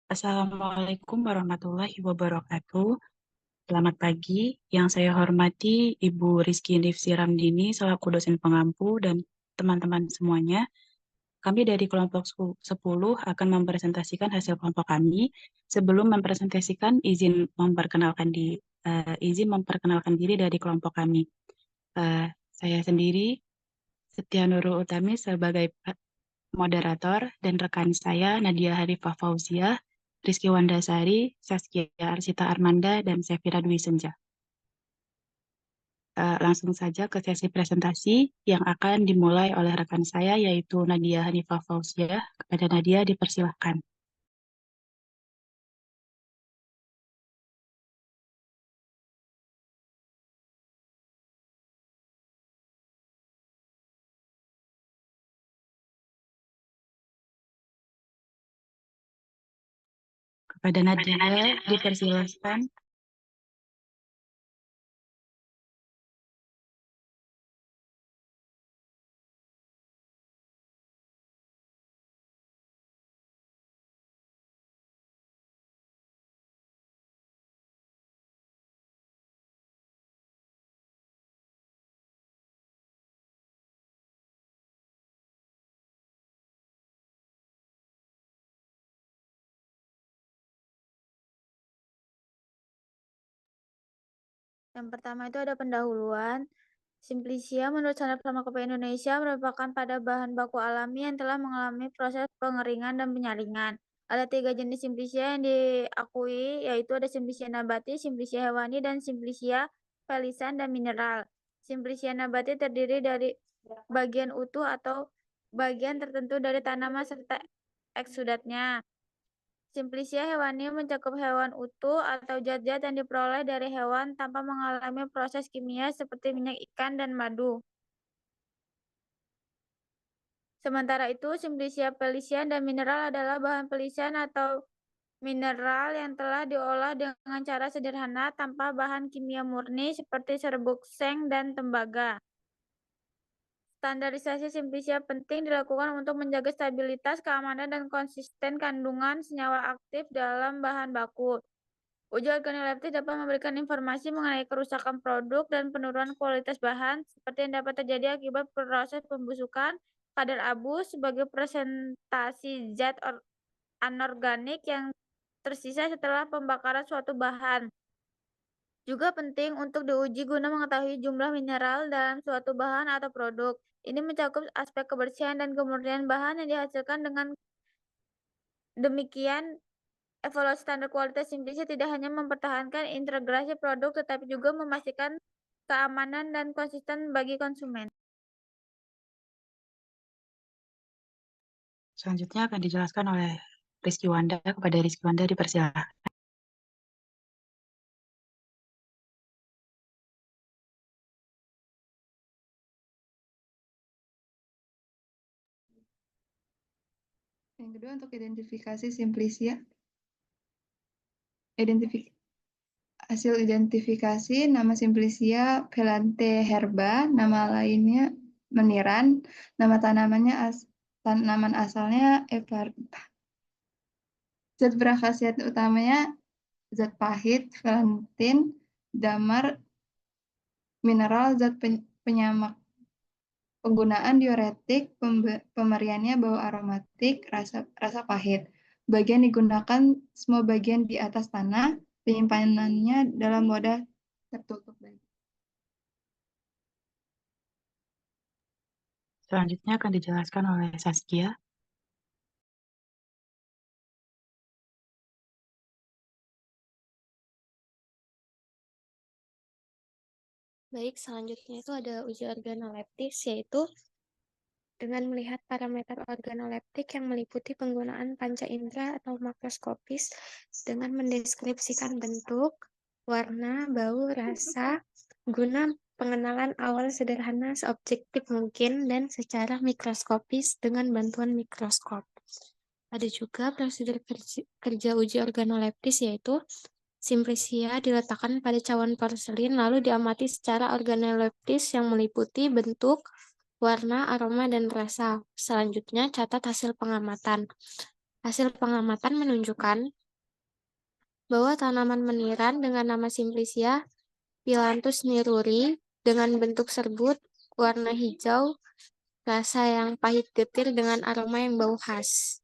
Assalamualaikum warahmatullahi wabarakatuh. Selamat pagi, yang saya hormati Ibu Rizky Nifsi Ramdini selaku dosen pengampu dan teman-teman semuanya. Kami dari kelompok 10 akan mempresentasikan hasil kelompok kami. Sebelum mempresentasikan, izin memperkenalkan diri dari kelompok kami. Saya sendiri, Setia Nurul Utami sebagai moderator, dan rekan saya Nadia Harifah Fauziah, Rizky Wandasari, Saskia Arsita Armanda, dan Sefira Dwi Senja. Langsung saja ke sesi presentasi yang akan dimulai oleh rekan saya yaitu Nadia Hanifah Fauziah. Kepada Nadia dipersilahkan. Kepada Nadia dipersilahkan. Yang pertama itu ada pendahuluan. Simplicia menurut Standar Farmakopeia Indonesia merupakan pada bahan baku alami yang telah mengalami proses pengeringan dan penyaringan. Ada 3 jenis Simplicia yang diakui, yaitu ada Simplicia nabati, Simplicia hewani, dan Simplicia pelisan dan mineral. Simplicia nabati terdiri dari bagian utuh atau bagian tertentu dari tanaman serta eksudatnya. Simplicia hewani mencakup hewan utuh atau zat-zat yang diperoleh dari hewan tanpa mengalami proses kimia seperti minyak ikan dan madu. Sementara itu, Simplicia pelisian dan mineral adalah bahan pelisian atau mineral yang telah diolah dengan cara sederhana tanpa bahan kimia murni seperti serbuk seng dan tembaga. Standarisasi Simplicia penting dilakukan untuk menjaga stabilitas, keamanan, dan konsisten kandungan senyawa aktif dalam bahan baku. Uji organoleptis dapat memberikan informasi mengenai kerusakan produk dan penurunan kualitas bahan, seperti yang dapat terjadi akibat proses pembusukan, kadar abu sebagai presentasi zat anorganik yang tersisa setelah pembakaran suatu bahan. Juga penting untuk diuji guna mengetahui jumlah mineral dalam suatu bahan atau produk. Ini mencakup aspek kebersihan dan kemurnian bahan yang dihasilkan. Dengan demikian, evaluasi standar kualitas Simplicia tidak hanya mempertahankan integrasi produk, tetapi juga memastikan keamanan dan konsisten bagi konsumen. Selanjutnya akan dijelaskan oleh Rizky Wanda. Kepada Rizky Wanda dipersilahkan. Yang kedua untuk identifikasi Simplicia. Hasil identifikasi nama Simplicia Pelante herba, nama lainnya meniran, nama tanaman asalnya Evarba. Zat berkhasiat utamanya zat pahit, velantin, damar, mineral, zat penyamak. Penggunaan diuretik, pemberiannya bau aromatik, rasa pahit. Bagian digunakan semua bagian di atas tanah, penyimpanannya dalam wadah tertutup. Selanjutnya akan dijelaskan oleh Saskia. Baik, selanjutnya itu ada uji organoleptis, yaitu dengan melihat parameter organoleptik yang meliputi penggunaan panca indera atau makroskopis dengan mendeskripsikan bentuk, warna, bau, rasa, guna pengenalan awal sederhana seobjektif mungkin dan secara mikroskopis dengan bantuan mikroskop. Ada juga prosedur kerja uji organoleptis, yaitu Simplicia diletakkan pada cawan porselin lalu diamati secara organoleptis yang meliputi bentuk, warna, aroma, dan rasa. Selanjutnya, catat hasil pengamatan. Hasil pengamatan menunjukkan bahwa tanaman meniran dengan nama Simplicia Phyllanthus niruri dengan bentuk serbut, warna hijau, rasa yang pahit getir dengan aroma yang bau khas.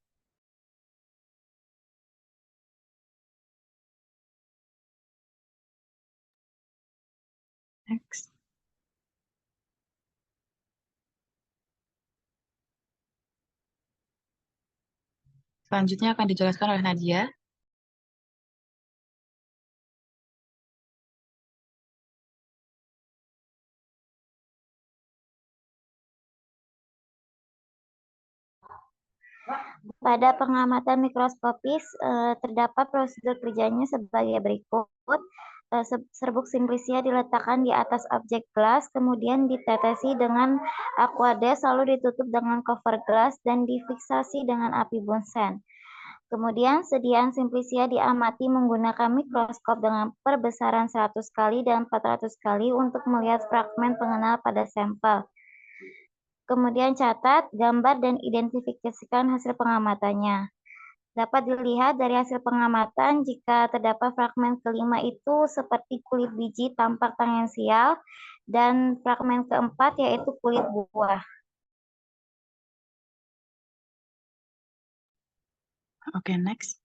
Next. Selanjutnya akan dijelaskan oleh Nadia. Pada pengamatan mikroskopis, terdapat prosedur kerjanya sebagai berikut. Serbuk Simplicia diletakkan di atas objek gelas, kemudian ditetesi dengan aquades, lalu ditutup dengan cover gelas dan difiksasi dengan api bunsen. Kemudian sediaan Simplicia diamati menggunakan mikroskop dengan perbesaran 100 kali dan 400 kali untuk melihat fragmen pengenal pada sampel. Kemudian catat, gambar, dan identifikasikan hasil pengamatannya. Dapat dilihat dari hasil pengamatan jika terdapat fragmen kelima itu seperti kulit biji tampak tangensial dan fragmen keempat yaitu kulit buah. Oke, next.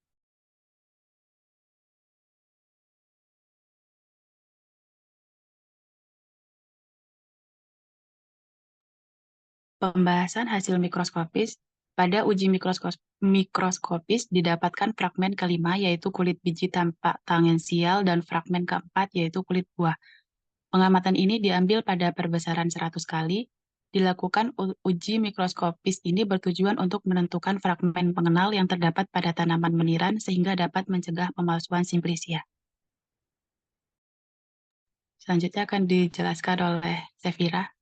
Pembahasan hasil mikroskopis. Pada uji mikroskopis didapatkan fragmen kelima yaitu kulit biji tampak tangensial dan fragmen keempat yaitu kulit buah. Pengamatan ini diambil pada perbesaran 100 kali. Dilakukan uji mikroskopis ini bertujuan untuk menentukan fragmen pengenal yang terdapat pada tanaman meniran sehingga dapat mencegah pemalsuan Simplicia. Selanjutnya akan dijelaskan oleh Sefira.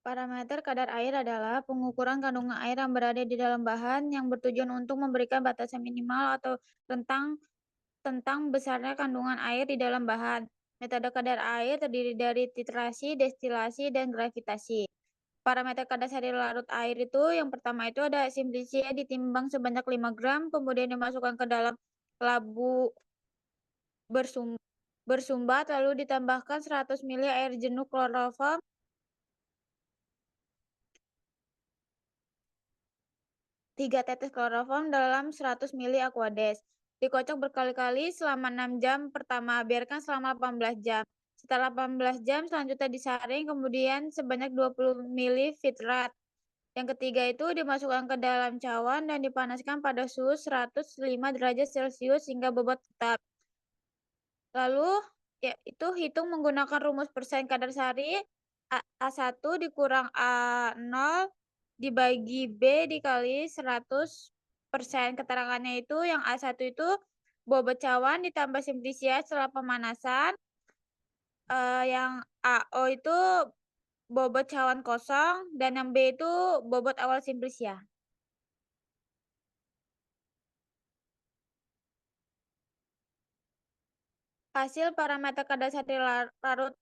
Parameter kadar air adalah pengukuran kandungan air yang berada di dalam bahan yang bertujuan untuk memberikan batasan minimal atau tentang besarnya kandungan air di dalam bahan. Metode kadar air terdiri dari titrasi, destilasi, dan gravitasi. Parameter kadar sari larut air itu yang pertama itu ada Simplicia ditimbang sebanyak 5 gram, kemudian dimasukkan ke dalam labu bersumbat, lalu ditambahkan 100 ml air jenuh kloroform, 3 tetes kloroform dalam 100 ml aquades. Dikocok berkali-kali selama 6 jam pertama, biarkan selama 18 jam. Setelah 18 jam selanjutnya disaring, kemudian sebanyak 20 ml fitrat. Yang ketiga itu dimasukkan ke dalam cawan dan dipanaskan pada suhu 105 derajat Celcius hingga bobot tetap. Lalu itu hitung menggunakan rumus persen kadar sari A1 dikurang A0 dibagi B dikali 100%. Keterangannya itu yang A1 itu bobot cawan ditambah Simplicia setelah pemanasan. Yang AO itu bobot cawan kosong dan yang B itu bobot awal Simplicia. Hasil parameter kadar sari larut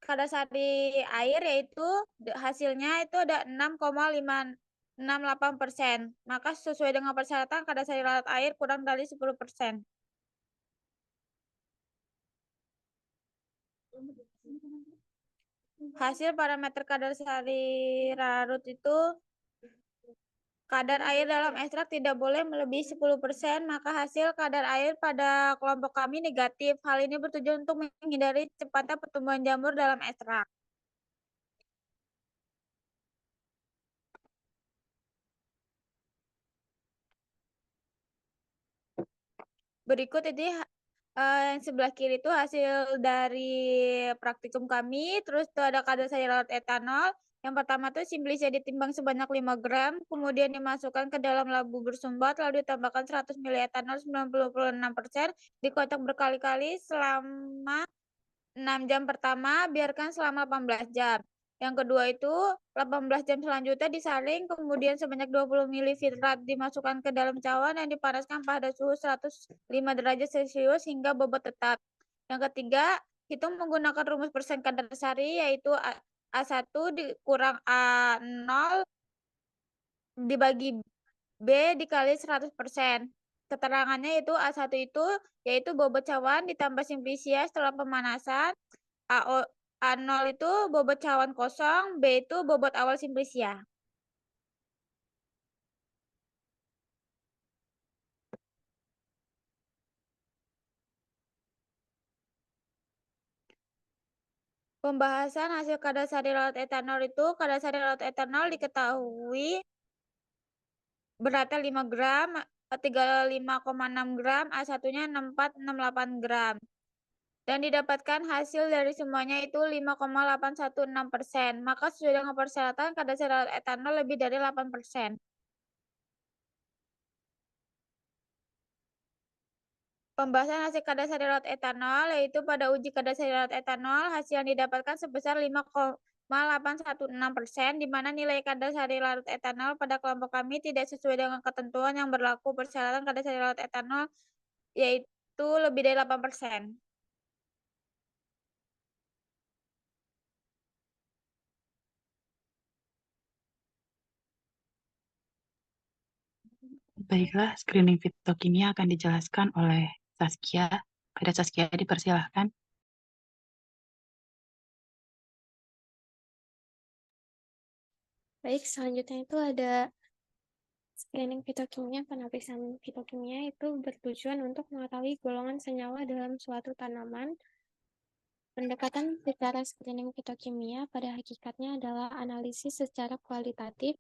kadar sari air yaitu hasilnya itu ada 6,568%. Maka sesuai dengan persyaratan kadar sari larut air kurang dari 10%. Hasil parameter kadar sari larut itu kadar air dalam ekstrak tidak boleh melebihi 10%, maka hasil kadar air pada kelompok kami negatif. Hal ini bertujuan untuk menghindari cepatnya pertumbuhan jamur dalam ekstrak. Berikut ini yang sebelah kiri itu hasil dari praktikum kami. Terus itu ada kadar sari larut etanol. Yang pertama itu Simplicia ditimbang sebanyak 5 gram, kemudian dimasukkan ke dalam labu bersumbat, lalu ditambahkan 100 ml etanol 96%, dikocok berkali-kali selama 6 jam pertama, biarkan selama 18 jam. Yang kedua itu 18 jam selanjutnya disaring, kemudian sebanyak 20 ml fitrat dimasukkan ke dalam cawan dan dipanaskan pada suhu 105 derajat Celcius hingga bobot tetap. Yang ketiga, hitung menggunakan rumus persen kadar sari, yaitu A1 dikurang A0 dibagi B dikali 100%. Keterangannya itu A1 itu yaitu bobot cawan ditambah simplisia setelah pemanasan. A0 itu bobot cawan kosong, B itu bobot awal simplisia. Pembahasan hasil kadar sari larut etanol itu, kadar sari larut etanol diketahui beratnya 5 gram, 35,6 gram, A1-nya 6468 gram. Dan didapatkan hasil dari semuanya itu 5,816%. Maka sesuai dengan persyaratan kadar sari larut etanol lebih dari 8%. Pembahasan hasil kadar sari larut etanol, yaitu pada uji kadar sari larut etanol, hasil yang didapatkan sebesar 5,816%, di mana nilai kadar sari larut etanol pada kelompok kami tidak sesuai dengan ketentuan yang berlaku persyaratan kadar sari larut etanol, yaitu lebih dari 8%. Baiklah, screening fitokimia akan dijelaskan oleh Saskia. Ada Saskia, dipersilahkan. Baik, selanjutnya itu ada screening fitokimia. Penapisan fitokimia itu bertujuan untuk mengetahui golongan senyawa dalam suatu tanaman. Pendekatan secara screening fitokimia pada hakikatnya adalah analisis secara kualitatif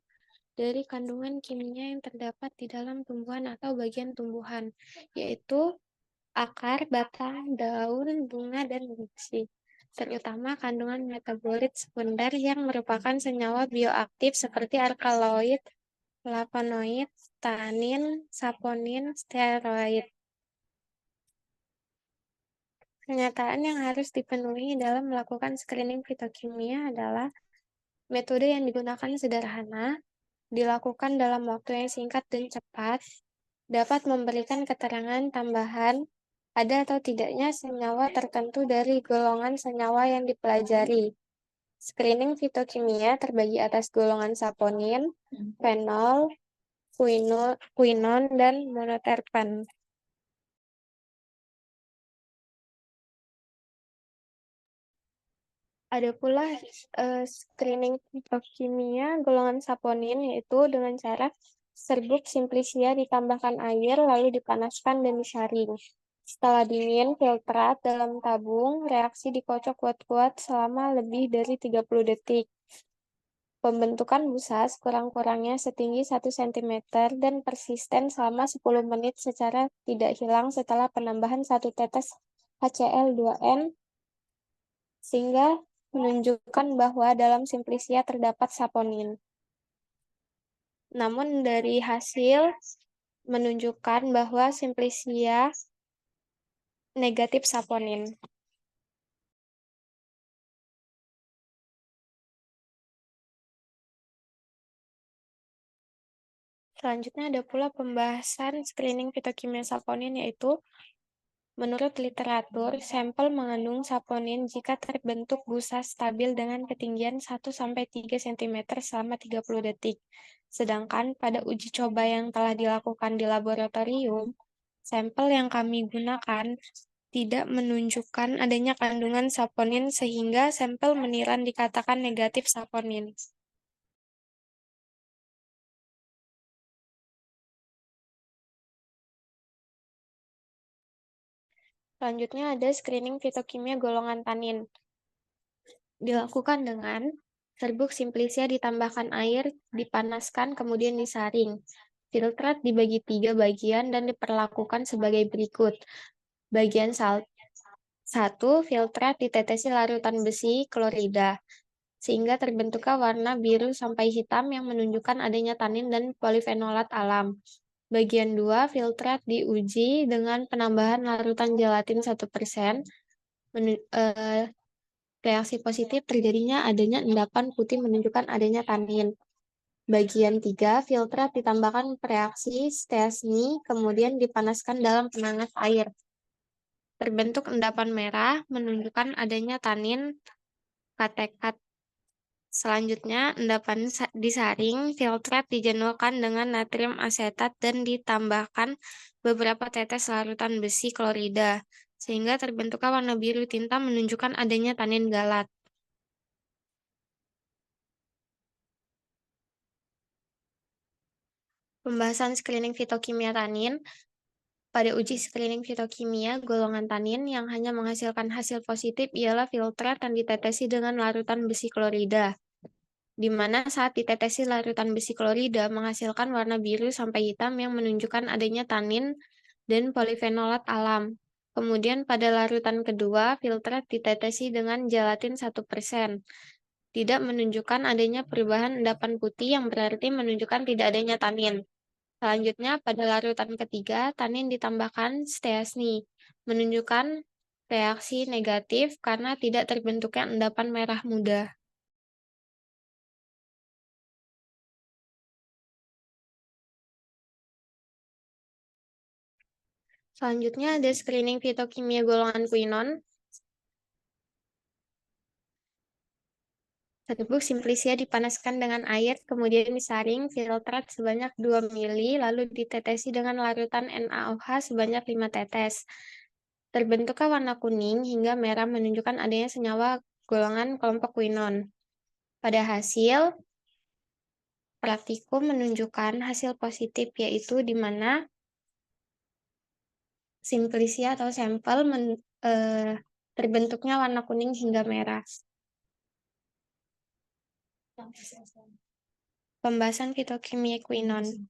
dari kandungan kimia yang terdapat di dalam tumbuhan atau bagian tumbuhan, yaitu akar, batang, daun, bunga, dan biji, terutama kandungan metabolit sekunder yang merupakan senyawa bioaktif seperti alkaloid, flavonoid, tanin, saponin, steroid. Kenyataan yang harus dipenuhi dalam melakukan screening fitokimia adalah metode yang digunakan sederhana, dilakukan dalam waktu yang singkat dan cepat, dapat memberikan keterangan tambahan ada atau tidaknya senyawa tertentu dari golongan senyawa yang dipelajari. Screening fitokimia terbagi atas golongan saponin, fenol, quinon, dan monoterpen. Ada pula screening fitokimia golongan saponin, yaitu dengan cara serbuk simplisia ditambahkan air lalu dipanaskan dan disaring. Setelah dingin, filtrat dalam tabung, reaksi dikocok kuat-kuat selama lebih dari 30 detik. Pembentukan busa sekurang-kurangnya setinggi 1 cm dan persisten selama 10 menit secara tidak hilang setelah penambahan 1 tetes HCl2N, sehingga menunjukkan bahwa dalam simplisia terdapat saponin. Namun dari hasil menunjukkan bahwa simplisia negatif saponin. Selanjutnya ada pula pembahasan screening fitokimia saponin, yaitu menurut literatur, sampel mengandung saponin jika terbentuk busa stabil dengan ketinggian 1-3 cm selama 30 detik. Sedangkan pada uji coba yang telah dilakukan di laboratorium, sampel yang kami gunakan tidak menunjukkan adanya kandungan saponin sehingga sampel meniran dikatakan negatif saponin. Selanjutnya ada screening fitokimia golongan tanin. Dilakukan dengan serbuk simplisia ditambahkan air, dipanaskan, kemudian disaring. Filtrat dibagi 3 bagian dan diperlakukan sebagai berikut. Bagian 1, filtrat ditetesi larutan besi klorida, sehingga terbentuklah warna biru sampai hitam yang menunjukkan adanya tanin dan polifenolat alam. Bagian 2, filtrat diuji dengan penambahan larutan gelatin 1%. Reaksi positif terjadinya adanya endapan putih menunjukkan adanya tanin. Bagian 3, filtrat ditambahkan reaksi Stastny, kemudian dipanaskan dalam penanas air. Terbentuk endapan merah menunjukkan adanya tanin katekat. Selanjutnya, endapan disaring, filtrat dijenuhkan dengan natrium asetat dan ditambahkan beberapa tetes larutan besi klorida, sehingga terbentuknya warna biru tinta menunjukkan adanya tanin galat. Pembahasan screening fitokimia tanin. Pada uji screening fitokimia, golongan tanin yang hanya menghasilkan hasil positif ialah filtrat yang ditetesi dengan larutan besi klorida, di mana saat ditetesi larutan besi klorida menghasilkan warna biru sampai hitam yang menunjukkan adanya tanin dan polifenolat alam. Kemudian pada larutan kedua, filtrat ditetesi dengan gelatin 1%. Tidak menunjukkan adanya perubahan endapan putih yang berarti menunjukkan tidak adanya tanin. Selanjutnya, pada larutan ketiga, tanin ditambahkan steasni, menunjukkan reaksi negatif karena tidak terbentuknya endapan merah muda. Selanjutnya ada screening fitokimia golongan quinon. Serbuk simplisia dipanaskan dengan air, kemudian disaring filtrat sebanyak 2 ml, lalu ditetesi dengan larutan NaOH sebanyak 5 tetes. Terbentuknya warna kuning hingga merah menunjukkan adanya senyawa golongan kelompok quinon. Pada hasil, praktikum menunjukkan hasil positif, yaitu di mana simplisia atau sampel terbentuknya warna kuning hingga merah. Pembahasan fitokimia quinon.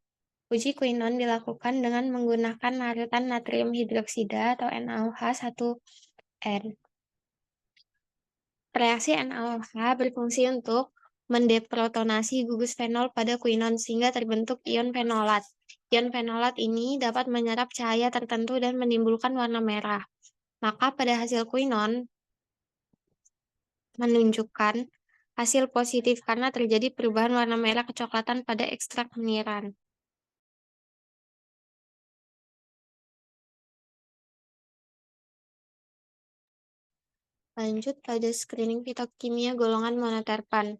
Uji quinon dilakukan dengan menggunakan larutan natrium hidroksida atau NaOH 1N. Reaksi NaOH berfungsi untuk mendeprotonasi gugus fenol pada quinon sehingga terbentuk ion fenolat. Ion fenolat ini dapat menyerap cahaya tertentu dan menimbulkan warna merah. Maka pada hasil quinon menunjukkan hasil positif karena terjadi perubahan warna merah kecoklatan pada ekstrak meniran. Lanjut pada screening fitokimia golongan monoterpan.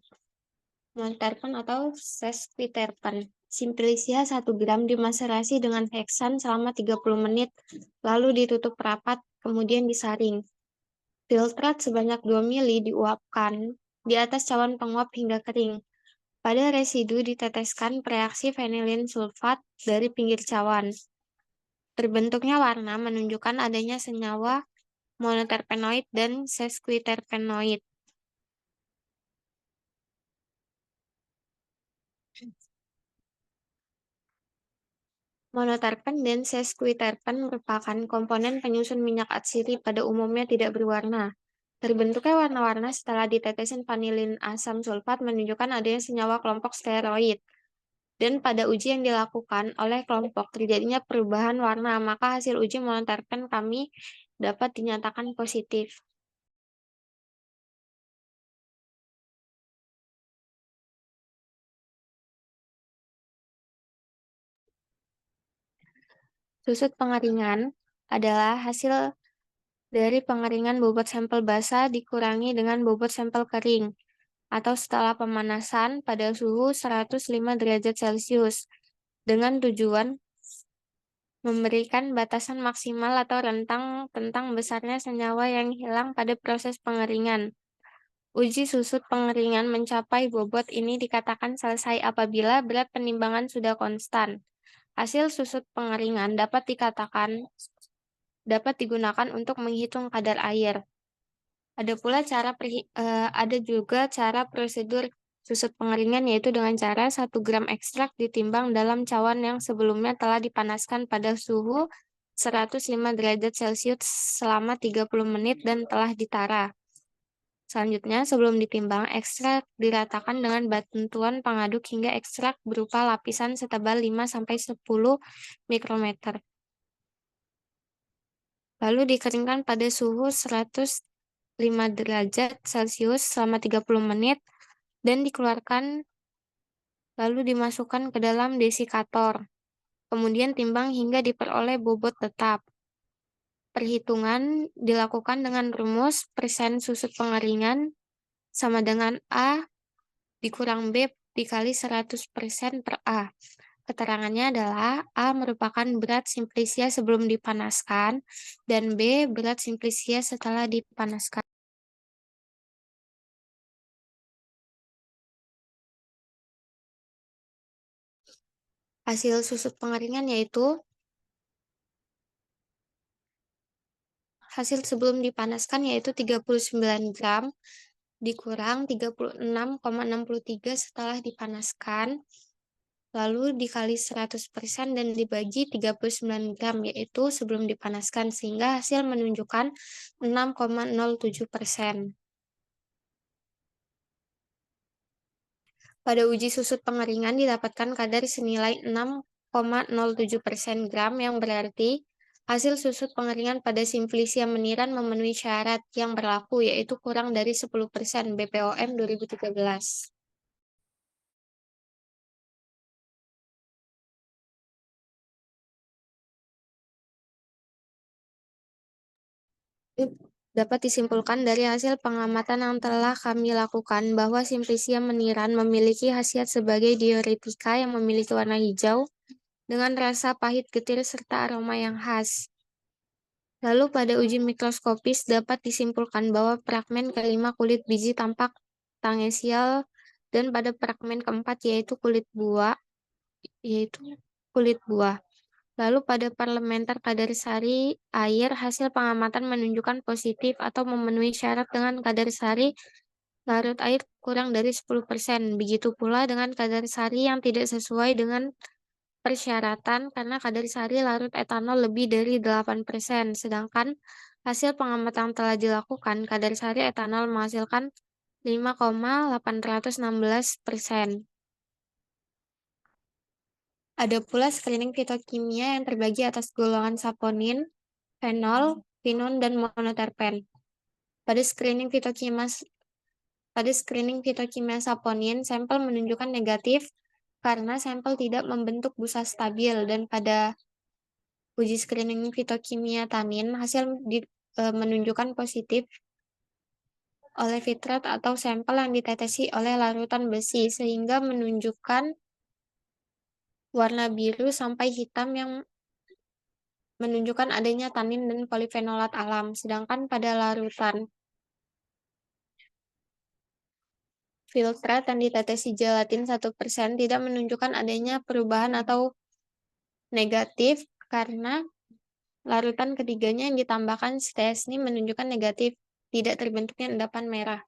Monoterpan atau sesquiterpan. Simplisia 1 gram dimaserasi dengan heksan selama 30 menit, lalu ditutup rapat, kemudian disaring. Filtrat sebanyak 2 ml diuapkan di atas cawan penguap hingga kering. Pada residu diteteskan preaksi vanilin sulfat dari pinggir cawan. Terbentuknya warna menunjukkan adanya senyawa monoterpenoid dan sesquiterpenoid. Monoterpen dan sesquiterpen merupakan komponen penyusun minyak atsiri pada umumnya tidak berwarna. Terbentuknya warna-warna setelah ditetesin vanilin asam sulfat menunjukkan adanya senyawa kelompok steroid. Dan pada uji yang dilakukan oleh kelompok terjadinya perubahan warna, maka hasil uji monoterpen kami dapat dinyatakan positif. Susut pengeringan adalah hasil dari pengeringan bobot sampel basah dikurangi dengan bobot sampel kering, atau setelah pemanasan pada suhu 105 derajat Celcius, dengan tujuan memberikan batasan maksimal atau rentang tentang besarnya senyawa yang hilang pada proses pengeringan. Uji susut pengeringan mencapai bobot ini dikatakan selesai apabila berat penimbangan sudah konstan. Hasil susut pengeringan dapat digunakan untuk menghitung kadar air. Ada juga cara prosedur susut pengeringan, yaitu dengan cara 1 gram ekstrak ditimbang dalam cawan yang sebelumnya telah dipanaskan pada suhu 105 derajat Celcius selama 30 menit dan telah ditara. Selanjutnya, sebelum ditimbang, ekstrak diratakan dengan bantuan pengaduk hingga ekstrak berupa lapisan setebal 5-10 mikrometer. Lalu dikeringkan pada suhu 105 derajat Celcius selama 30 menit dan dikeluarkan lalu dimasukkan ke dalam desikator. Kemudian timbang hingga diperoleh bobot tetap. perhitungan dilakukan dengan rumus persen susut pengeringan sama dengan A dikurang B dikali 100% per A. Keterangannya adalah A merupakan berat simplisia sebelum dipanaskan dan B berat simplisia setelah dipanaskan. Hasil susut pengeringan yaitu hasil sebelum dipanaskan yaitu 39 gram dikurang 36,63 setelah dipanaskan, lalu dikali 100% dan dibagi 39 gram yaitu sebelum dipanaskan, sehingga hasil menunjukkan 6,07%. Pada uji susut pengeringan didapatkan kadar senilai 6,07% gram yang berarti hasil susut pengeringan pada simplisia meniran memenuhi syarat yang berlaku yaitu kurang dari 10% BPOM 2013. Dapat disimpulkan dari hasil pengamatan yang telah kami lakukan bahwa simplisia meniran memiliki khasiat sebagai diuretika yang memiliki warna hijau dengan rasa pahit getir serta aroma yang khas. Lalu pada uji mikroskopis dapat disimpulkan bahwa fragmen kelima kulit biji tampak tangesial dan pada fragmen keempat yaitu kulit buah. Lalu pada parlementer kadar sari air, hasil pengamatan menunjukkan positif atau memenuhi syarat dengan kadar sari larut air kurang dari 10%. Begitu pula dengan kadar sari yang tidak sesuai dengan persyaratan karena kadar sari larut etanol lebih dari 8%. Sedangkan hasil pengamatan telah dilakukan, kadar sari etanol menghasilkan 5,816%. Ada pula screening fitokimia yang terbagi atas golongan saponin, fenol, pinon, dan monoterpen. Pada screening fitokimia saponin, sampel menunjukkan negatif karena sampel tidak membentuk busa stabil, dan pada uji screening fitokimia tanin, hasil menunjukkan positif oleh fitrat atau sampel yang ditetesi oleh larutan besi, sehingga menunjukkan warna biru sampai hitam yang menunjukkan adanya tanin dan polifenolat alam. Sedangkan pada larutan filtrat yang ditetesi gelatin 1% tidak menunjukkan adanya perubahan atau negatif karena larutan ketiganya yang ditambahkan stesni menunjukkan negatif, tidak terbentuknya endapan merah.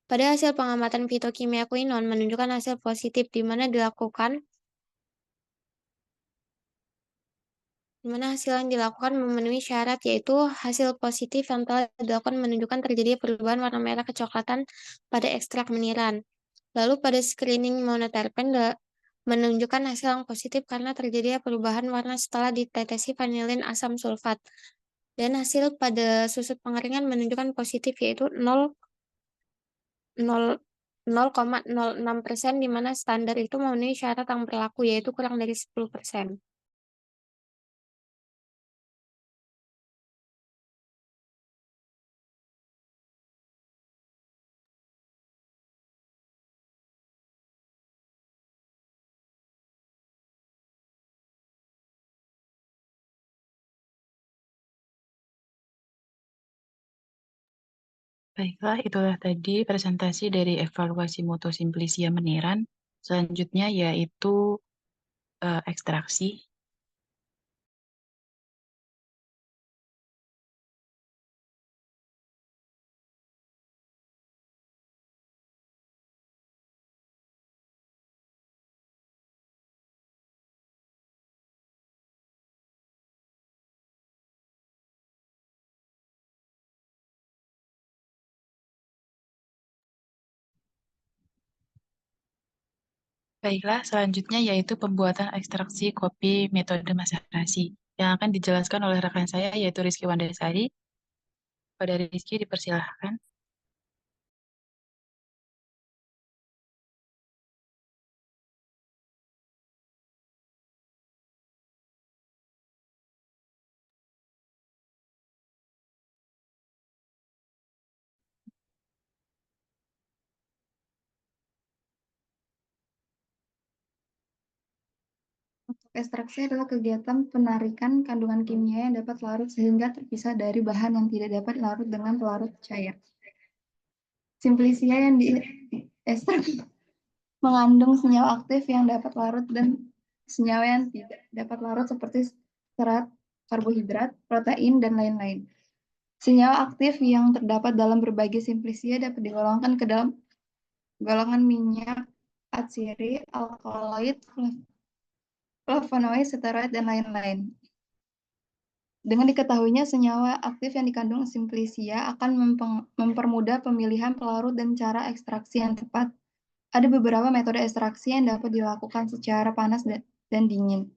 Pada hasil pengamatan fitokimia quinon menunjukkan hasil positif di mana hasil yang dilakukan memenuhi syarat, yaitu hasil positif yang telah dilakukan menunjukkan terjadi perubahan warna merah kecoklatan pada ekstrak meniran. Lalu pada screening monoterpen menunjukkan hasil yang positif karena terjadi perubahan warna setelah ditetesi vanilin asam sulfat. Dan hasil pada susut pengeringan menunjukkan positif yaitu 0,06%, di mana standar itu memenuhi syarat yang berlaku yaitu kurang dari 10%. Baiklah, itulah tadi presentasi dari evaluasi mutu simplisia meniran. Selanjutnya yaitu ekstraksi. Baiklah, selanjutnya yaitu pembuatan ekstraksi kopi metode maserasi yang akan dijelaskan oleh rekan saya yaitu Rizky Wandasari. Pada Rizky dipersilahkan. ekstraksi adalah kegiatan penarikan kandungan kimia yang dapat larut sehingga terpisah dari bahan yang tidak dapat larut dengan pelarut cair. Simplicia yang diekstrak mengandung senyawa aktif yang dapat larut dan senyawa yang tidak dapat larut seperti serat, karbohidrat, protein, dan lain-lain. Senyawa aktif yang terdapat dalam berbagai simplicia dapat digolongkan ke dalam golongan minyak, atsiri, alkaloid, flavonoid, steroid, dan lain-lain. Dengan diketahuinya senyawa aktif yang dikandung simplicia akan mempermudah pemilihan pelarut dan cara ekstraksi yang tepat. Ada beberapa metode ekstraksi yang dapat dilakukan secara panas dan dingin.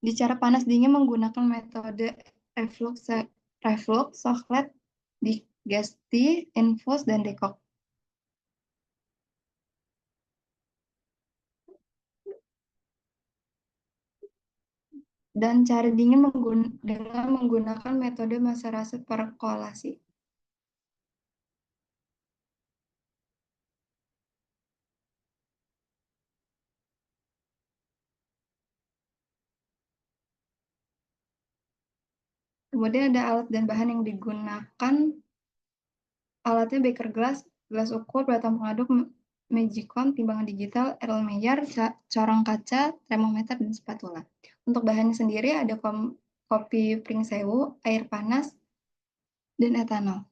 Di cara panas dingin menggunakan metode reflux, Sochlet, digesti, infus, dan dekok. Dan cara dingin dengan menggunakan metode maserasi perkolasi. Kemudian ada alat dan bahan yang digunakan. Alatnya beker gelas ukur, batang pengaduk, magicom, timbangan digital, Erlenmeyer, corong kaca, termometer, dan spatula. Untuk bahannya sendiri ada kopi pring sewu, air panas, dan etanol.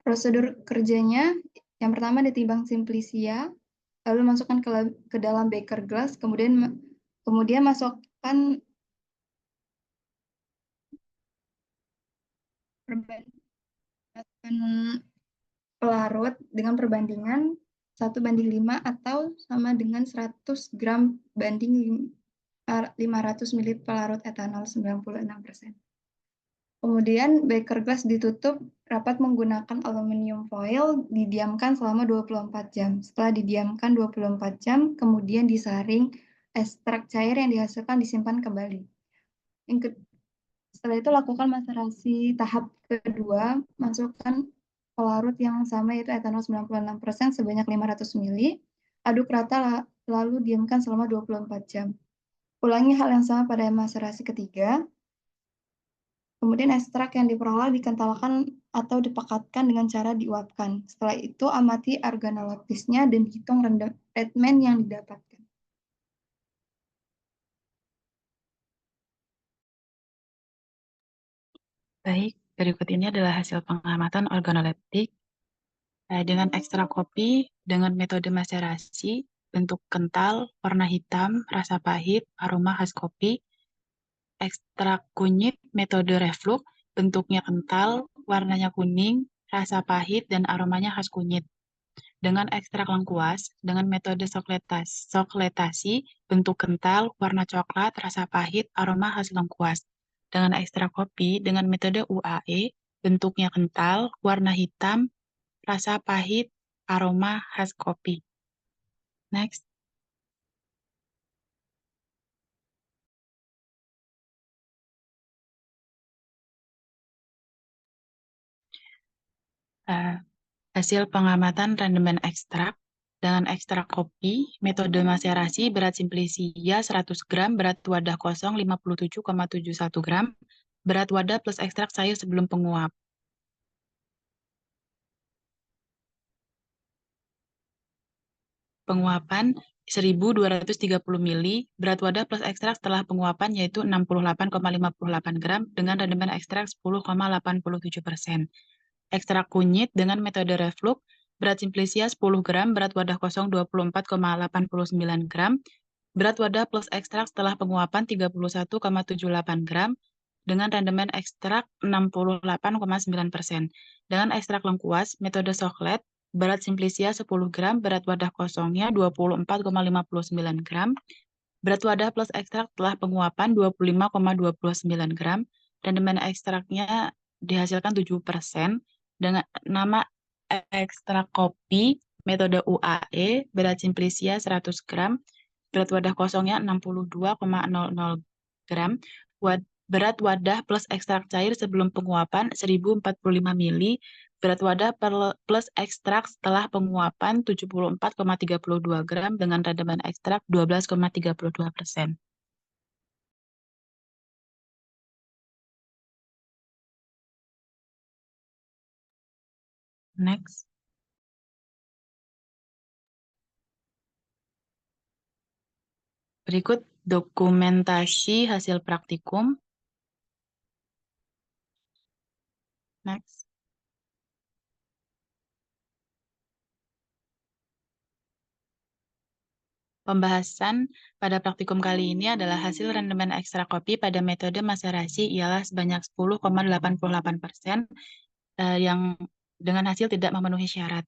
Prosedur kerjanya, yang pertama ditimbang simplicia, lalu masukkan ke dalam beker gelas, kemudian masukkan pelarut dengan perbandingan 1:5 atau sama dengan 100 gram banding 500 ml pelarut etanol 96%. Kemudian beker gelas ditutup rapat menggunakan aluminium foil, didiamkan selama 24 jam. Setelah didiamkan 24 jam, kemudian disaring, ekstrak cair yang dihasilkan disimpan kembali. Setelah itu lakukan maserasi tahap kedua, masukkan pelarut yang sama yaitu etanol 96% sebanyak 500 ml, aduk rata lalu diamkan selama 24 jam. Ulangi hal yang sama pada maserasi ketiga. Kemudian ekstrak yang diperoleh dikentalkan atau dipekatkan dengan cara diuapkan. Setelah itu amati organoleptisnya dan hitung redman yang didapatkan. Baik, berikut ini adalah hasil pengamatan organoleptik dengan ekstrak kopi dengan metode maserasi, bentuk kental, warna hitam, rasa pahit, aroma khas kopi. Ekstrak kunyit metode reflux, bentuknya kental, warnanya kuning, rasa pahit, dan aromanya khas kunyit. Dengan ekstrak lengkuas, dengan metode sokletasi, bentuk kental, warna coklat, rasa pahit, aroma khas lengkuas. Dengan ekstrak kopi, dengan metode UAE, bentuknya kental, warna hitam, rasa pahit, aroma khas kopi. Next. Hasil pengamatan rendemen ekstrak dengan ekstrak kopi, metode maserasi berat simplicia 100 gram, berat wadah kosong 57,71 gram, berat wadah plus ekstrak cair sebelum penguap. Penguapan 1230 ml, berat wadah plus ekstrak setelah penguapan yaitu 68,58 gram dengan rendemen ekstrak 10,87%. Ekstrak kunyit dengan metode reflux, berat simplicia 10 gram, berat wadah kosong 24,89 gram, berat wadah plus ekstrak setelah penguapan 31,78 gram, dengan rendemen ekstrak 68,9%. Dengan ekstrak lengkuas, metode Sochlet, berat simplicia 10 gram, berat wadah kosongnya 24,59 gram, berat wadah plus ekstrak setelah penguapan 25,29 gram, rendemen ekstraknya dihasilkan 7%, dengan nama ekstrak kopi, metode UAE, berat simplicia 100 gram, berat wadah kosongnya 62,00 gram, berat wadah plus ekstrak cair sebelum penguapan 1045 ml, Berat wadah plus ekstrak setelah penguapan 74,32 gram dengan rendaman ekstrak 12,32%. Next. Berikut dokumentasi hasil praktikum. Next. Pembahasan pada praktikum kali ini adalah hasil rendemen ekstrak kopi pada metode maserasi ialah sebanyak 10,88% yang dengan hasil tidak memenuhi syarat.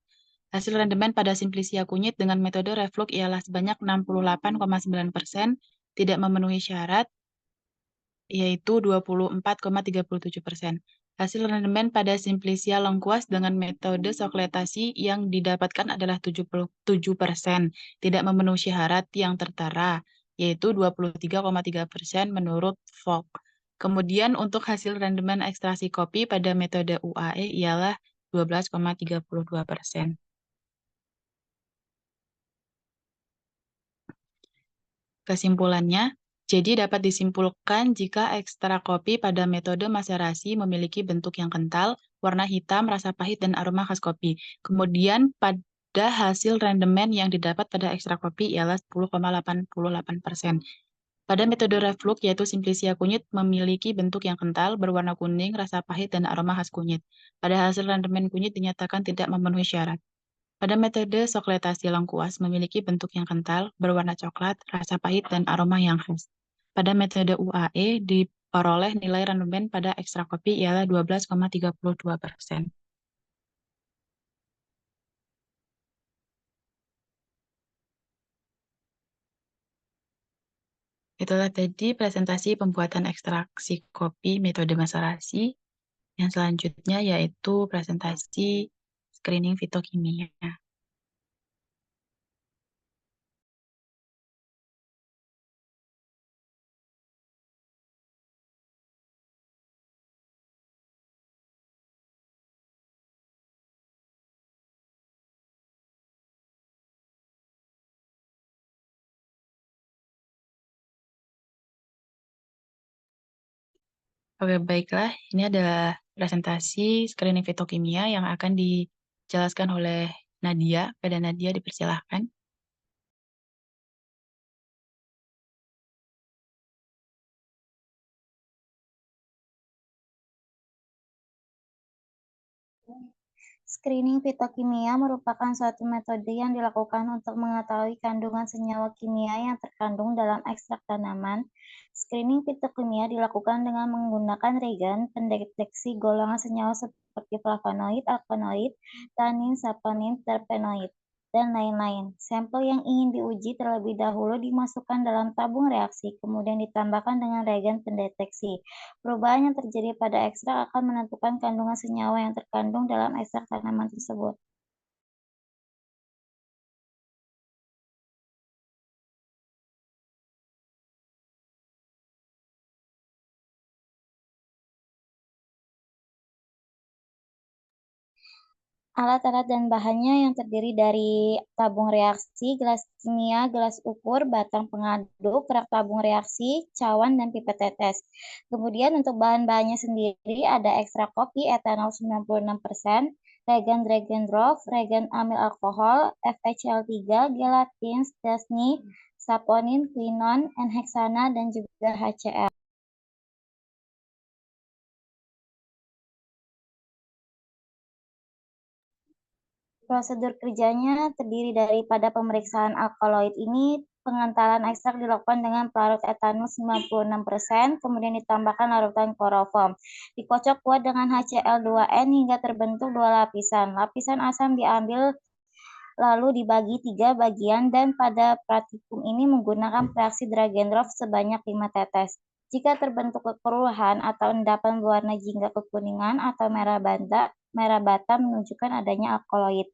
Hasil rendemen pada simplisia kunyit dengan metode reflux ialah sebanyak 68,9%, tidak memenuhi syarat, yaitu 24,37%. Hasil rendemen pada simplisia lengkuas dengan metode sokletasi yang didapatkan adalah 77%, tidak memenuhi syarat yang tertera, yaitu 23,3% menurut Fogg. Kemudian untuk hasil rendemen ekstraksi kopi pada metode UAE ialah 12,32%. Kesimpulannya, jadi dapat disimpulkan jika ekstrak kopi pada metode maserasi memiliki bentuk yang kental, warna hitam, rasa pahit, dan aroma khas kopi. Kemudian pada hasil rendemen yang didapat pada ekstrak kopi ialah 10,88%. Pada metode reflux yaitu simplisia kunyit memiliki bentuk yang kental, berwarna kuning, rasa pahit, dan aroma khas kunyit. Pada hasil rendemen kunyit dinyatakan tidak memenuhi syarat. Pada metode sokletasi lengkuas memiliki bentuk yang kental, berwarna coklat, rasa pahit, dan aroma yang khas. Pada metode UAE diperoleh nilai rendemen pada ekstrak kopi ialah 12,32%. Itulah tadi presentasi pembuatan ekstraksi kopi metode maserasi. Yang selanjutnya yaitu presentasi screening fitokimia. Oke, baiklah. Ini adalah presentasi screening fitokimia yang akan dijelaskan oleh Nadia. Pada Nadia dipersilahkan. Screening fitokimia merupakan suatu metode yang dilakukan untuk mengetahui kandungan senyawa kimia yang terkandung dalam ekstrak tanaman. Screening fitokimia dilakukan dengan menggunakan regen pendeteksi golongan senyawa seperti flavonoid, alkaloid, tanin, saponin, terpenoid, dan lain-lain. Sampel yang ingin diuji terlebih dahulu dimasukkan dalam tabung reaksi, kemudian ditambahkan dengan regen pendeteksi. Perubahan yang terjadi pada ekstrak akan menentukan kandungan senyawa yang terkandung dalam ekstrak tanaman tersebut. Alat-alat dan bahannya yang terdiri dari tabung reaksi, gelas kimia, gelas ukur, batang pengaduk, kerak tabung reaksi, cawan, dan pipet tetes. Kemudian untuk bahan-bahannya sendiri ada ekstrak kopi etanol 96%, regen Dragendorf, regen amil alkohol, FeCl3, gelatin, stasni, saponin, quinon, N-heksana, dan juga HCl. Prosedur kerjanya terdiri daripada pemeriksaan alkaloid ini, pengentalan ekstrak dilakukan dengan pelarut etanol 96%, kemudian ditambahkan larutan kloroform. Dikocok kuat dengan HCl2n hingga terbentuk 2 lapisan. Lapisan asam diambil lalu dibagi 3 bagian dan pada praktikum ini menggunakan reaksi Dragendorf sebanyak 5 tetes. Jika terbentuk kekeruhan atau endapan berwarna jingga kekuningan atau merah bata menunjukkan adanya alkaloid.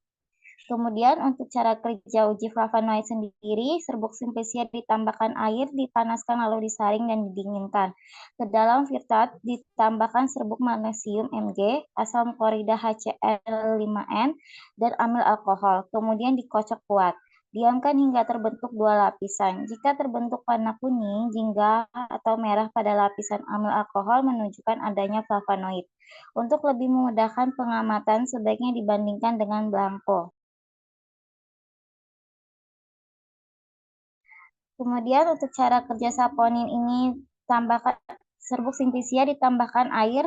Kemudian untuk cara kerja uji flavonoid sendiri, serbuk simplisia ditambahkan air, dipanaskan lalu disaring dan didinginkan. Ke dalam filtrat ditambahkan serbuk magnesium Mg, asam klorida HCl5N, dan amil alkohol. Kemudian dikocok kuat. Diamkan hingga terbentuk 2 lapisan. Jika terbentuk warna kuning, jingga, atau merah pada lapisan amil alkohol menunjukkan adanya flavonoid. Untuk lebih memudahkan pengamatan, sebaiknya dibandingkan dengan blanko. Kemudian untuk cara kerja saponin ini, tambahkan serbuk simplisia ditambahkan air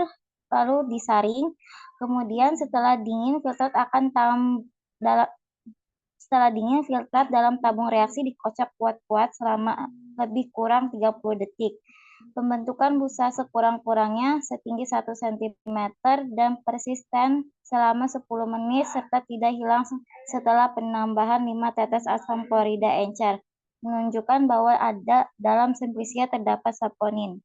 lalu disaring. Kemudian setelah dingin filtrat dalam tabung reaksi dikocok kuat-kuat selama lebih kurang 30 detik. Pembentukan busa sekurang-kurangnya setinggi 1 cm dan persisten selama 10 menit serta tidak hilang setelah penambahan 5 tetes asam klorida encer, menunjukkan bahwa dalam simplisia terdapat saponin.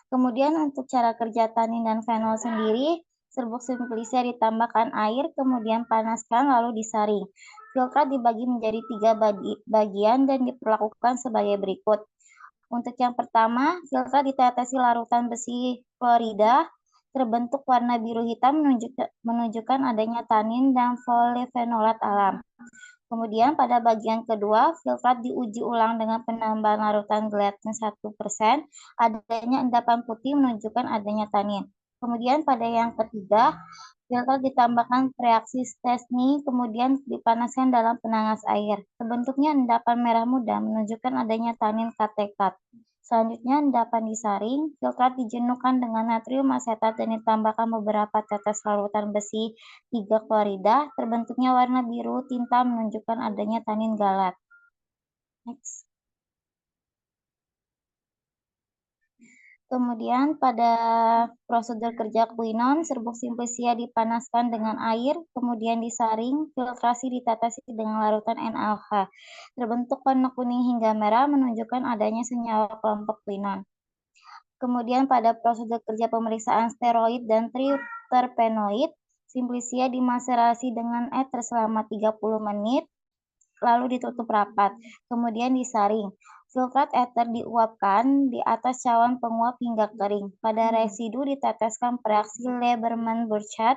Kemudian untuk cara kerja tanin dan fenol sendiri, serbuk simplisia ditambahkan air, kemudian panaskan lalu disaring. Filtrat dibagi menjadi 3 bagian dan diperlakukan sebagai berikut. Untuk yang pertama, filtrat ditetesi larutan besi klorida, terbentuk warna biru hitam menunjukkan adanya tanin dan polifenolat alam. Kemudian pada bagian kedua, filtrat diuji ulang dengan penambahan larutan gelatin 1%, adanya endapan putih menunjukkan adanya tanin. Kemudian pada yang ketiga, filtrat ditambahkan reaksi Stensny, kemudian dipanaskan dalam penanas air. Terbentuknya endapan merah muda menunjukkan adanya tanin katekat. Selanjutnya endapan disaring, filtrat dijenuhkan dengan natrium asetat dan ditambahkan beberapa tetes larutan besi 3 klorida, terbentuknya warna biru tinta menunjukkan adanya tanin galat. Next. Kemudian pada prosedur kerja quinon, serbuk simplisia dipanaskan dengan air, kemudian disaring, filtrasi ditetesi dengan larutan NaOH. Terbentuk warna kuning hingga merah menunjukkan adanya senyawa kelompok quinon. Kemudian pada prosedur kerja pemeriksaan steroid dan triterpenoid, simplisia dimaserasi dengan ether selama 30 menit, lalu ditutup rapat, kemudian disaring. Filtrat ether diuapkan di atas cawan penguap hingga kering. Pada residu diteteskan reaksi Lieberman-Burchard.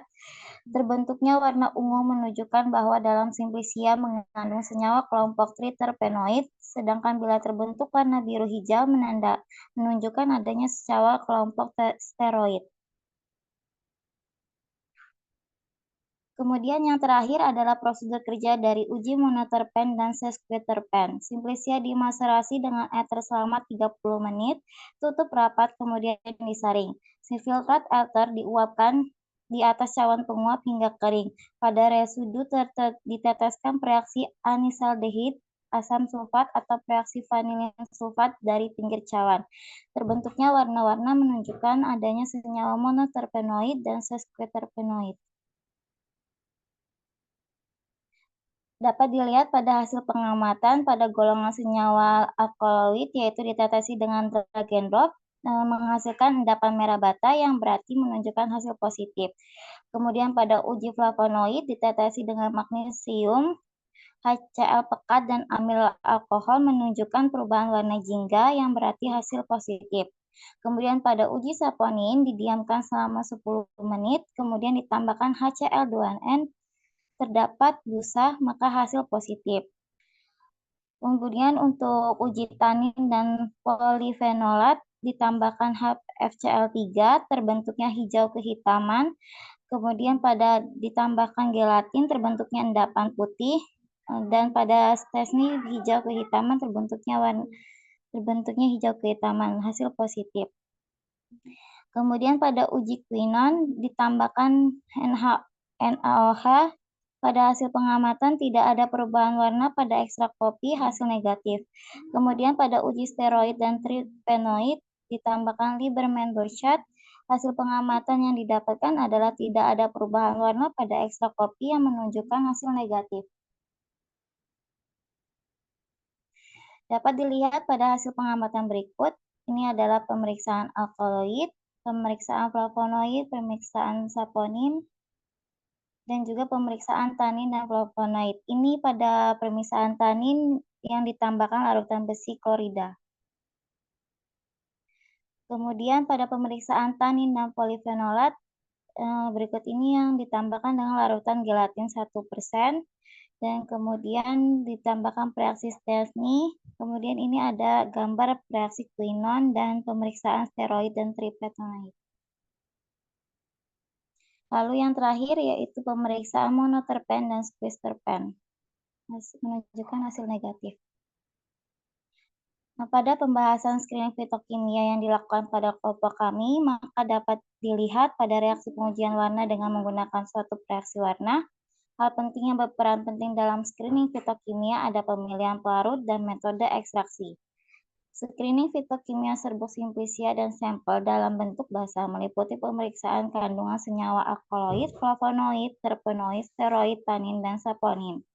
Terbentuknya warna ungu menunjukkan bahwa dalam simplisia mengandung senyawa kelompok triterpenoid, sedangkan bila terbentuk warna biru hijau menunjukkan adanya senyawa kelompok steroid. Kemudian yang terakhir adalah prosedur kerja dari uji monoterpen dan sesquiterpen. Simplisia dimaserasi dengan ether selama 30 menit, tutup rapat, kemudian disaring. Filtrat ether diuapkan di atas cawan penguap hingga kering. Pada residu diteteskan reaksi anisaldehid, asam sulfat atau reaksi vanilin sulfat dari pinggir cawan. Terbentuknya warna-warna menunjukkan adanya senyawa monoterpenoid dan sesquiterpenoid. Dapat dilihat pada hasil pengamatan pada golongan senyawa alkaloid, yaitu ditetesi dengan drag and drop, menghasilkan endapan merah bata yang berarti menunjukkan hasil positif. Kemudian pada uji flavonoid ditetesi dengan magnesium, HCl pekat, dan amil alkohol menunjukkan perubahan warna jingga yang berarti hasil positif. Kemudian pada uji saponin didiamkan selama 10 menit, kemudian ditambahkan HCl2N, terdapat busa, maka hasil positif. Kemudian untuk uji tanin dan polifenolat ditambahkan FCl3, terbentuknya hijau kehitaman. Kemudian pada ditambahkan gelatin, terbentuknya endapan putih. Dan pada Stensny hijau kehitaman, terbentuknya hijau kehitaman, hasil positif. Kemudian pada uji quinon ditambahkan NaOH. Pada hasil pengamatan tidak ada perubahan warna pada ekstrak kopi, hasil negatif. Kemudian pada uji steroid dan triterpenoid ditambahkan Lieberman-Burchard. Hasil pengamatan yang didapatkan adalah tidak ada perubahan warna pada ekstrak kopi yang menunjukkan hasil negatif. Dapat dilihat pada hasil pengamatan berikut. Ini adalah pemeriksaan alkaloid, pemeriksaan flavonoid, pemeriksaan saponin, dan juga pemeriksaan tanin dan flavonoid. Ini pada pemeriksaan tanin yang ditambahkan larutan besi klorida. Kemudian pada pemeriksaan tanin dan polifenolat, berikut ini yang ditambahkan dengan larutan gelatin 1%, dan kemudian ditambahkan reaksi Stensny. Kemudian ini ada gambar reaksi quinon dan pemeriksaan steroid dan triptanoid. Lalu yang terakhir yaitu pemeriksaan monoterpen dan squeezterpen, menunjukkan hasil negatif. Nah, pada pembahasan screening fitokimia yang dilakukan pada kelompok kami, maka dapat dilihat pada reaksi pengujian warna dengan menggunakan suatu reaksi warna. Hal penting yang berperan penting dalam screening fitokimia ada pemilihan pelarut dan metode ekstraksi. Screening fitokimia serbuk simplicia dan sampel dalam bentuk basah meliputi pemeriksaan kandungan senyawa alkaloid, flavonoid, terpenoid, steroid, tanin, dan saponin.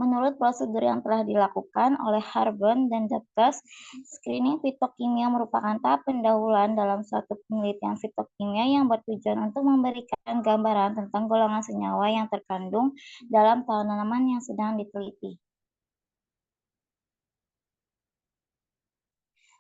Menurut prosedur yang telah dilakukan oleh Harborn dan Dapkes, screening fitokimia merupakan tahap pendahuluan dalam suatu penelitian fitokimia yang bertujuan untuk memberikan gambaran tentang golongan senyawa yang terkandung dalam tanaman yang sedang diteliti.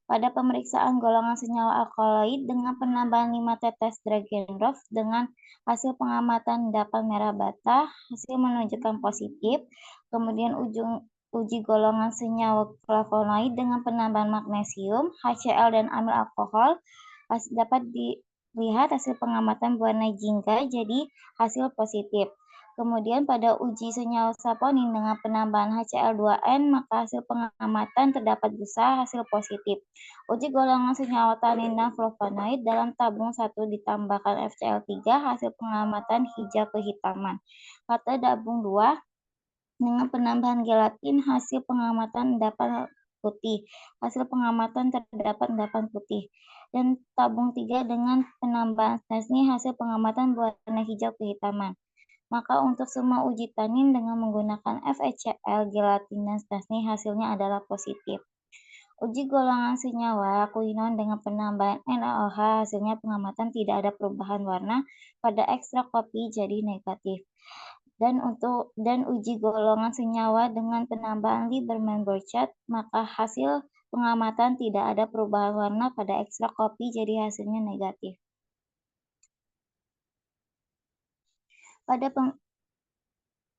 Pada pemeriksaan golongan senyawa alkaloid dengan penambahan 5 tetes Dragendorf dengan hasil pengamatan endapan merah bata, hasil menunjukkan positif. Kemudian uji golongan senyawa flavonoid dengan penambahan magnesium, HCl dan amil alkohol, dapat dilihat hasil pengamatan berwarna jingga jadi hasil positif. Kemudian pada uji senyawa saponin dengan penambahan HCl2N, maka hasil pengamatan terdapat busa hasil positif. Uji golongan senyawa tanin dan flavonoid dalam tabung 1 ditambahkan FCl3, hasil pengamatan hijau kehitaman. Pada tabung 2 dengan penambahan gelatin, hasil pengamatan endapan putih. Hasil pengamatan terdapat endapan putih. Dan tabung 3 dengan penambahan Stensny, hasil pengamatan berwarna hijau kehitaman. Maka untuk semua uji tanin dengan menggunakan FeCl, gelatin, dan Stensny hasilnya adalah positif. Uji golongan senyawa quinon dengan penambahan NaOH hasilnya pengamatan tidak ada perubahan warna, pada ekstrak kopi jadi negatif. Dan uji golongan senyawa dengan penambahan Lieberman-Burchard, maka hasil pengamatan tidak ada perubahan warna, pada ekstrak kopi jadi hasilnya negatif. Pada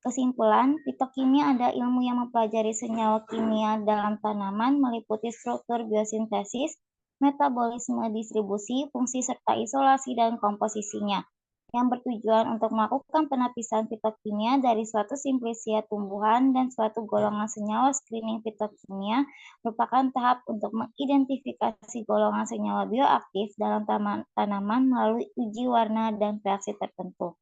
kesimpulan, fitokimia ada ilmu yang mempelajari senyawa kimia dalam tanaman meliputi struktur biosintesis, metabolisme, distribusi, fungsi serta isolasi dan komposisinya, yang bertujuan untuk melakukan penapisan fitokimia dari suatu simplicia tumbuhan dan suatu golongan senyawa. Screening fitokimia merupakan tahap untuk mengidentifikasi golongan senyawa bioaktif dalam tanaman melalui uji warna dan reaksi tertentu.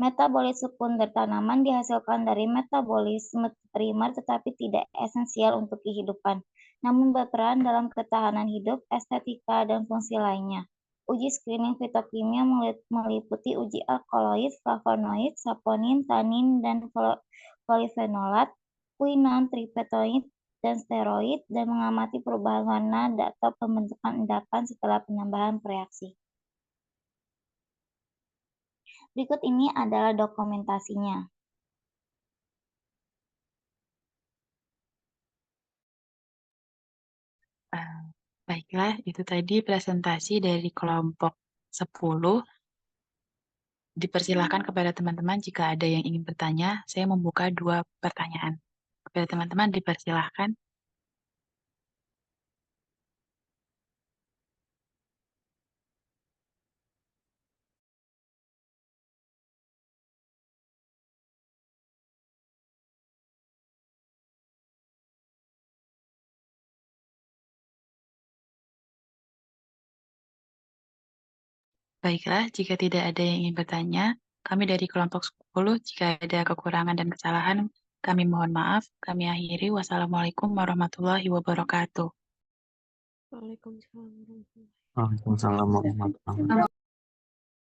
Metabolit sekunder tanaman dihasilkan dari metabolisme primer tetapi tidak esensial untuk kehidupan, namun berperan dalam ketahanan hidup, estetika, dan fungsi lainnya. Uji screening fitokimia meliputi uji alkaloid, flavonoid, saponin, tanin, dan polifenolat, quinon, triptanoid, dan steroid, dan mengamati perubahan warna atau pembentukan endapan setelah penambahan reaksi. Berikut ini adalah dokumentasinya. Baiklah, itu tadi presentasi dari kelompok 10. Dipersilahkan kepada teman-teman jika ada yang ingin bertanya. Saya membuka 2 pertanyaan. Kepada teman-teman dipersilahkan. Baiklah, jika tidak ada yang ingin bertanya, kami dari kelompok 10, jika ada kekurangan dan kesalahan, kami mohon maaf. Kami akhiri. Wassalamualaikum warahmatullahi wabarakatuh. Waalaikumsalam warahmatullahi wabarakatuh. Waalaikumsalam warahmatullahi wabarakatuh.